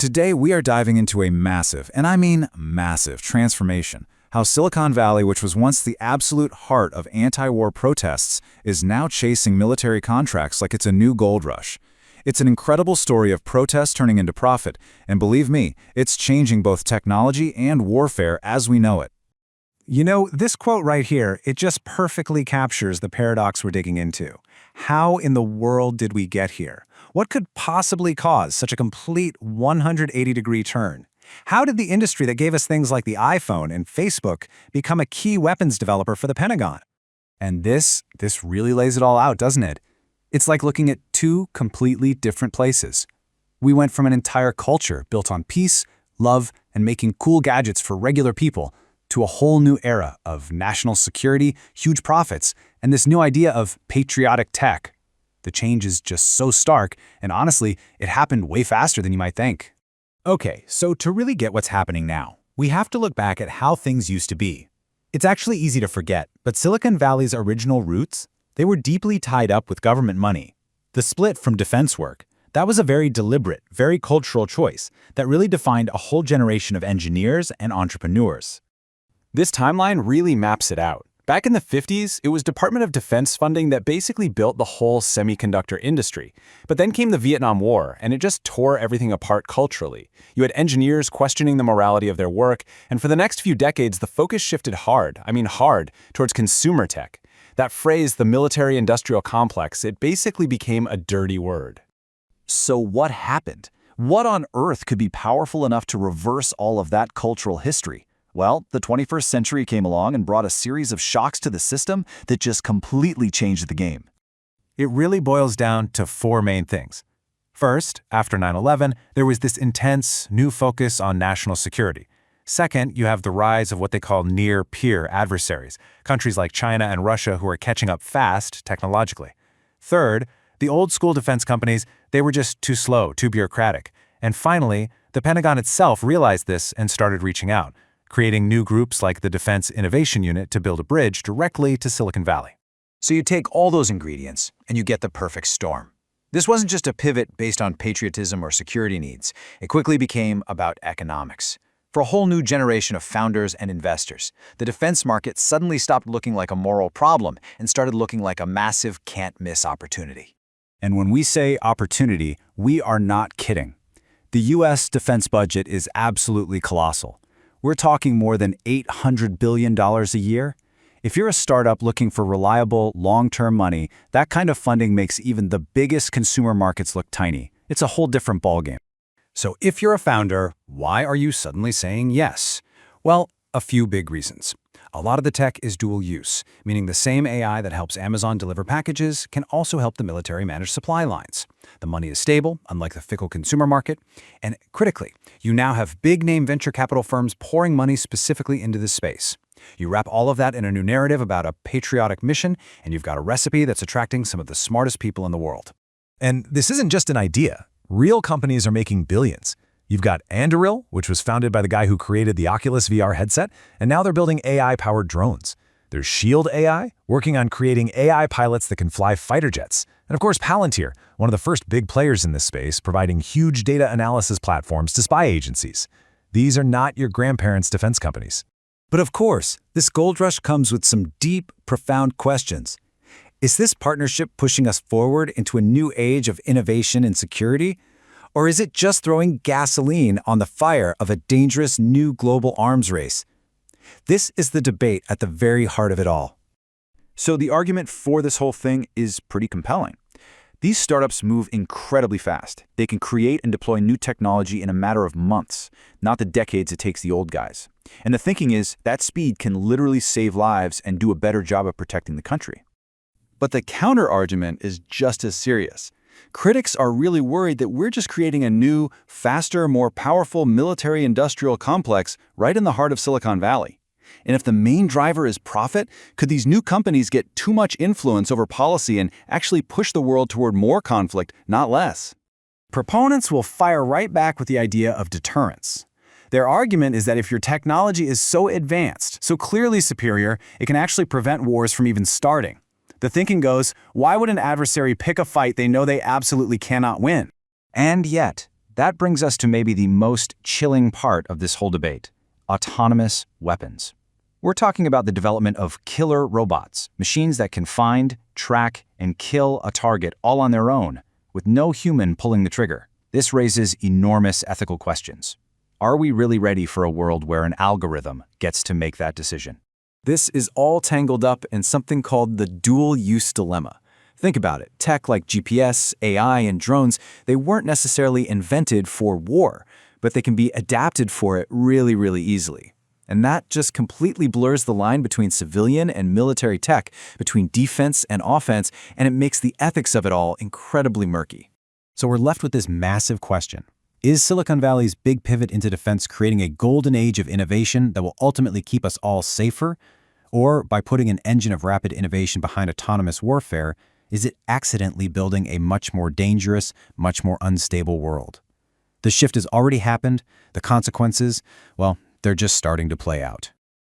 Today, we are diving into a massive, and I mean massive, transformation. How Silicon Valley, which was once the absolute heart of anti-war protests, is now chasing military contracts like it's a new gold rush. It's an incredible story of protest turning into profit, and believe me, it's changing both technology and warfare as we know it. You know, this quote right here, it just perfectly captures the paradox we're digging into. How in the world did we get here? What could possibly cause such a complete 180-degree turn? How did the industry that gave us things like the iPhone and Facebook become a key weapons developer for the Pentagon? And this really lays it all out, doesn't it? It's like looking at two completely different places. We went from an entire culture built on peace, love, and making cool gadgets for regular people to a whole new era of national security, huge profits, and this new idea of patriotic tech. The change is just so stark, and honestly, it happened way faster than you might think. Okay, so to really get what's happening now, we have to look back at how things used to be. It's actually easy to forget, but Silicon Valley's original roots, they were deeply tied up with government money. The split from defense work, that was a very deliberate, very cultural choice that really defined a whole generation of engineers and entrepreneurs. This timeline really maps it out. Back in the 50s, it was Department of Defense funding that basically built the whole semiconductor industry. But then came the Vietnam War, and it just tore everything apart culturally. You had engineers questioning the morality of their work, and for the next few decades, the focus shifted hard, towards consumer tech. That phrase, the military-industrial complex, it basically became a dirty word. So what happened? What on earth could be powerful enough to reverse all of that cultural history? Well, the 21st century came along and brought a series of shocks to the system that just completely changed the game. It really boils down to four main things. First, after 9/11, there was this intense, new focus on national security. Second, you have the rise of what they call near-peer adversaries, countries like China and Russia who are catching up fast technologically. Third, the old-school defense companies, they were just too slow, too bureaucratic. And finally, the Pentagon itself realized this and started reaching out, creating new groups like the Defense Innovation Unit to build a bridge directly to Silicon Valley. So you take all those ingredients, and you get the perfect storm. This wasn't just a pivot based on patriotism or security needs. It quickly became about economics. For a whole new generation of founders and investors, the defense market suddenly stopped looking like a moral problem and started looking like a massive can't-miss opportunity. And when we say opportunity, we are not kidding. The U.S. defense budget is absolutely colossal. We're talking more than $800 billion a year. If you're a startup looking for reliable, long-term money, that kind of funding makes even the biggest consumer markets look tiny. It's a whole different ballgame. So if you're a founder, why are you suddenly saying yes? Well, a few big reasons. A lot of the tech is dual use, meaning the same AI that helps Amazon deliver packages can also help the military manage supply lines. The money is stable, unlike the fickle consumer market. And critically, you now have big-name venture capital firms pouring money specifically into this space. You wrap all of that in a new narrative about a patriotic mission, and you've got a recipe that's attracting some of the smartest people in the world. And this isn't just an idea. Real companies are making billions. You've got Anduril, which was founded by the guy who created the Oculus VR headset, and now they're building AI-powered drones. There's Shield AI, working on creating AI pilots that can fly fighter jets. And of course, Palantir, one of the first big players in this space, providing huge data analysis platforms to spy agencies. These are not your grandparents' defense companies. But of course, this gold rush comes with some deep, profound questions. Is this partnership pushing us forward into a new age of innovation and security? Or is it just throwing gasoline on the fire of a dangerous new global arms race? This is the debate at the very heart of it all. So the argument for this whole thing is pretty compelling. These startups move incredibly fast. They can create and deploy new technology in a matter of months, not the decades it takes the old guys. And the thinking is that speed can literally save lives and do a better job of protecting the country. But the counter-argument is just as serious. Critics are really worried that we're just creating a new, faster, more powerful military-industrial complex right in the heart of Silicon Valley. And if the main driver is profit, could these new companies get too much influence over policy and actually push the world toward more conflict, not less? Proponents will fire right back with the idea of deterrence. Their argument is that if your technology is so advanced, so clearly superior, it can actually prevent wars from even starting. The thinking goes, why would an adversary pick a fight they know they absolutely cannot win? And yet, That brings us to maybe the most chilling part of this whole debate: autonomous weapons. We're talking about the development of killer robots, machines that can find, track, and kill a target all on their own, with no human pulling the trigger. This raises enormous ethical questions. Are we really ready for a world where an algorithm gets to make that decision? This is all tangled up in something called the dual-use dilemma. Think about it. Tech like GPS, AI, and drones, they weren't necessarily invented for war, but they can be adapted for it really, really easily. And that just completely blurs the line between civilian and military tech, between defense and offense, and it makes the ethics of it all incredibly murky. So we're left with this massive question. Is Silicon Valley's big pivot into defense creating a golden age of innovation that will ultimately keep us all safer? Or by putting an engine of rapid innovation behind autonomous warfare, is it accidentally building a much more dangerous, much more unstable world? The shift has already happened. The consequences, well, they're just starting to play out.